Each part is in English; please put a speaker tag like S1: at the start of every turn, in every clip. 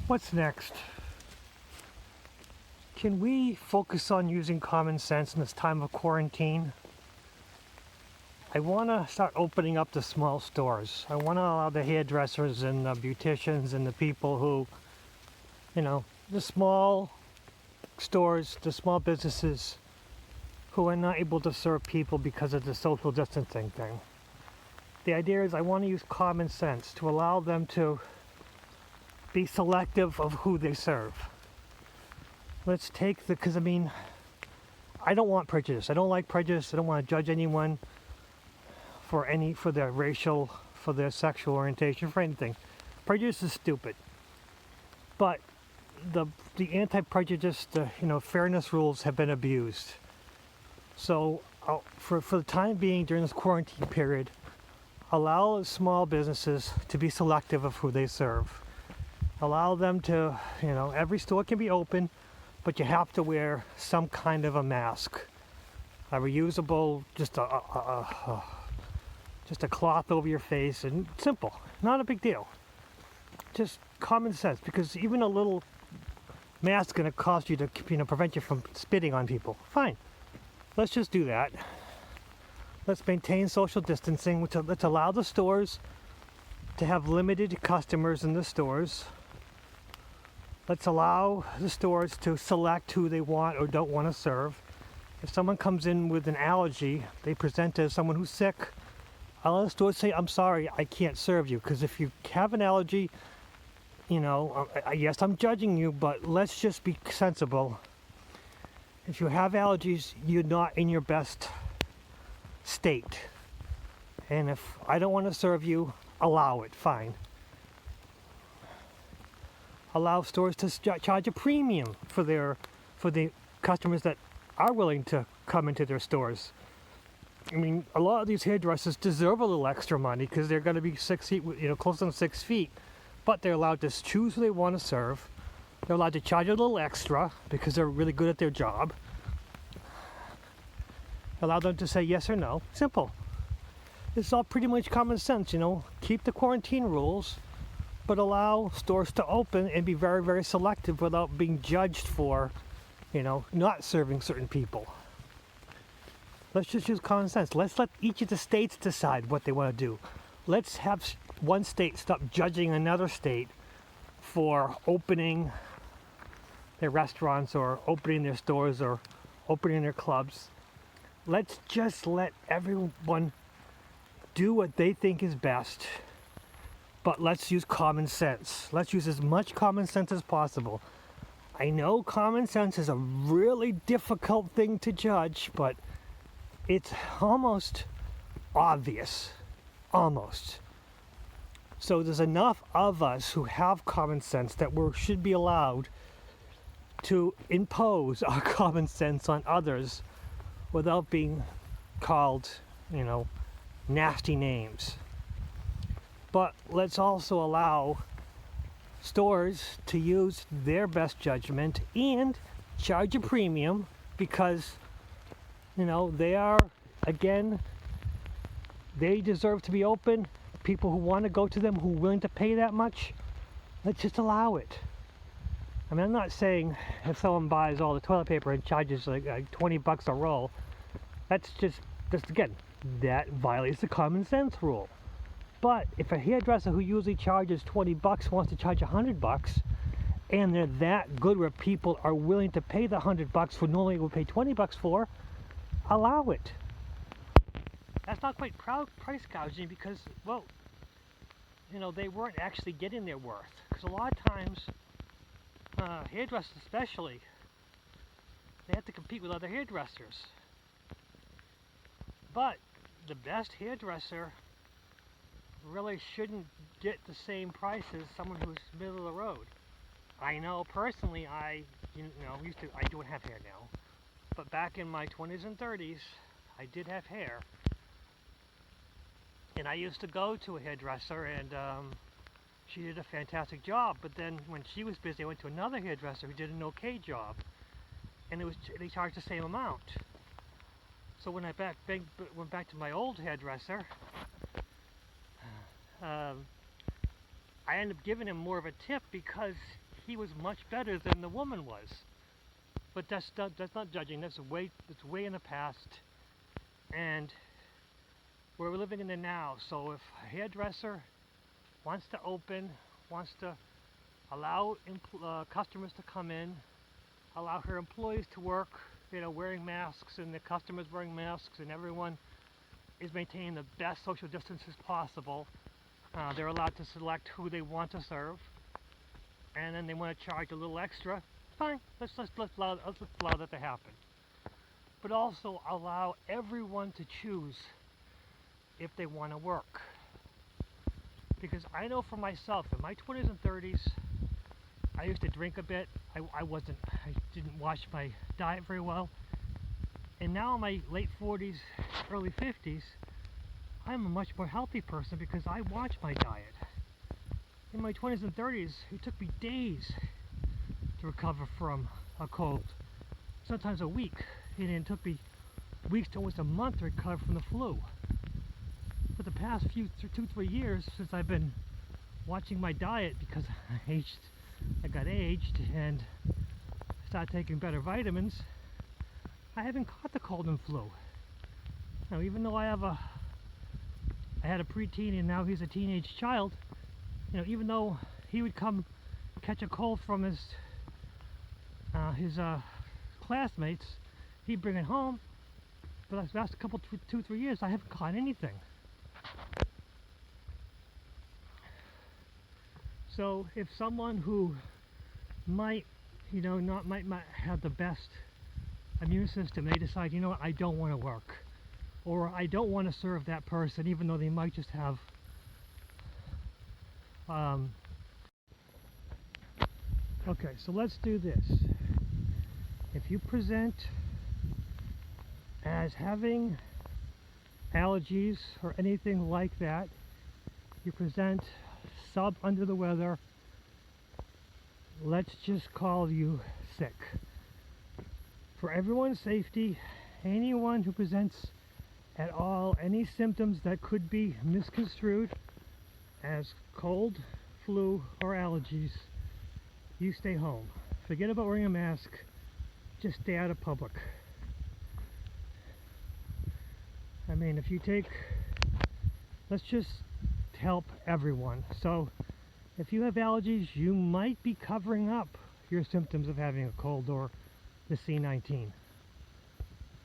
S1: What's next? Can we focus on using common sense in this time of quarantine? I want to start opening up the small stores. I want to allow the hairdressers and the beauticians and the people who, the small stores, the small businesses who are not able to serve people because of the social distancing thing. The idea is I want to use common sense to allow them to be selective of who they serve. Let's take because I don't want prejudice. I don't like prejudice. I don't want to judge anyone for their racial, for their sexual orientation, for anything. Prejudice is stupid. But the anti-prejudice, fairness rules have been abused. So for the time being during this quarantine period, allow small businesses to be selective of who they serve. Allow them to, every store can be open, but you have to wear some kind of a mask. A reusable, just a cloth over your face, and simple, not a big deal. Just common sense, because even a little mask is going to cost you to, prevent you from spitting on people. Fine, let's just do that. Let's maintain social distancing. Let's allow the stores to have limited customers in the stores. Let's allow the stores to select who they want or don't want to serve. If someone comes in with an allergy, they present as someone who's sick. I'll let the store say, I'm sorry, I can't serve you. Because if you have an allergy, yes, I'm judging you, but let's just be sensible. If you have allergies, you're not in your best state. And if I don't want to serve you, allow it, fine. Allow stores to charge a premium for the customers that are willing to come into their stores. A lot of these hairdressers deserve a little extra money because they're going to be 6 feet, close to 6 feet, but they're allowed to choose who they want to serve. They're allowed to charge a little extra because they're really good at their job. Allow them to say yes or no. Simple. It's all pretty much common sense, Keep the quarantine rules, but allow stores to open and be very, very selective without being judged for, not serving certain people. Let's just use common sense. Let's let each of the states decide what they want to do. Let's have one state stop judging another state for opening their restaurants or opening their stores or opening their clubs. Let's just let everyone do what they think is best, but let's use common sense. Let's use as much common sense as possible. I know common sense is a really difficult thing to judge, but it's almost obvious. Almost. So there's enough of us who have common sense that we should be allowed to impose our common sense on others without being called, nasty names. But let's also allow stores to use their best judgment and charge a premium because, they are, again, they deserve to be open. People who want to go to them, who are willing to pay that much, let's just allow it. I'm not saying if someone buys all the toilet paper and charges like $20 a roll, that's just again, that violates the common sense rule. But if a hairdresser who usually charges $20 wants to charge $100, and they're that good where people are willing to pay the $100 for normally would pay $20 for, allow it. That's not quite price gouging because, they weren't actually getting their worth. Because a lot of times, hairdressers especially, they have to compete with other hairdressers. But the best hairdresser really shouldn't get the same price as someone who's middle of the road. I know personally, I don't have hair now, but back in my 20s and 30s, I did have hair. And I used to go to a hairdresser and she did a fantastic job, but then when she was busy, I went to another hairdresser who did an okay job, and they charged the same amount. So when I went back to my old hairdresser, I ended up giving him more of a tip because he was much better than the woman was. But that's not judging. That's way in the past, and we're living in the now. So if a hairdresser wants to open, wants to allow customers to come in, allow her employees to work, wearing masks, and the customers wearing masks, and everyone is maintaining the best social distances possible. They're allowed to select who they want to serve, and then they want to charge a little extra. Fine, let's allow that to happen. But also allow everyone to choose if they want to work. Because I know for myself, in my 20s and 30s, I used to drink a bit. I didn't watch my diet very well. And now in my late 40s, early 50s, I'm a much more healthy person because I watch my diet. In my 20s and 30s, it took me days to recover from a cold, sometimes a week, and it took me weeks to almost a month to recover from the flu. For the past 2-3 years, since I've been watching my diet because I got aged and started taking better vitamins, I haven't caught the cold and flu. Now, even though I had a preteen and now he's a teenage child, even though he would come catch a cold from his classmates, he'd bring it home. But the last couple, 2-3 years, I haven't caught anything. So if someone who might have the best immune system, they decide, what, I don't want to work, or I don't want to serve that person, even though they might just have okay, so let's do this. If you present as having allergies or anything like that, you present under the weather, let's just call you sick. For everyone's safety, anyone who presents at all any symptoms that could be misconstrued as cold, flu, or allergies, you stay home. Forget about wearing a mask. Just stay out of public. I mean, let's just help everyone. So if you have allergies, you might be covering up your symptoms of having a cold or the C19.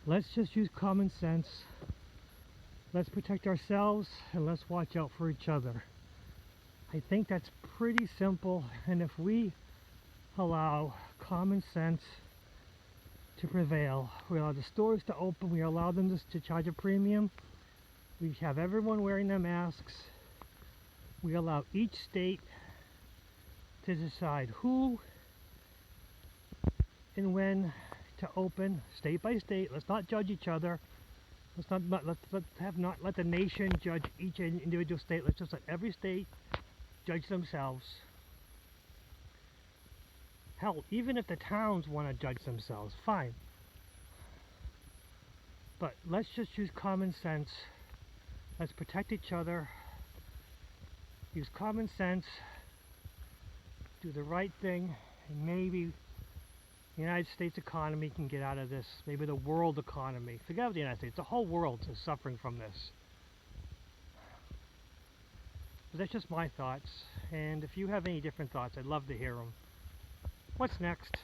S1: Let's just use common sense. Let's protect ourselves and let's watch out for each other. I think that's pretty simple, and if we allow common sense to prevail, we allow the stores to open, we allow them to charge a premium, we have everyone wearing their masks, we allow each state to decide who and when to open, state by state. Let's not judge each other. Let's not let the nation judge each individual state. Let's just let every state judge themselves. Hell, even if the towns want to judge themselves, fine. But let's just use common sense. Let's protect each other. Use common sense. Do the right thing, and maybe the United States economy can get out of this. Maybe the world economy. Forget about the United States. The whole world is suffering from this. But that's just my thoughts. And if you have any different thoughts, I'd love to hear them. What's next?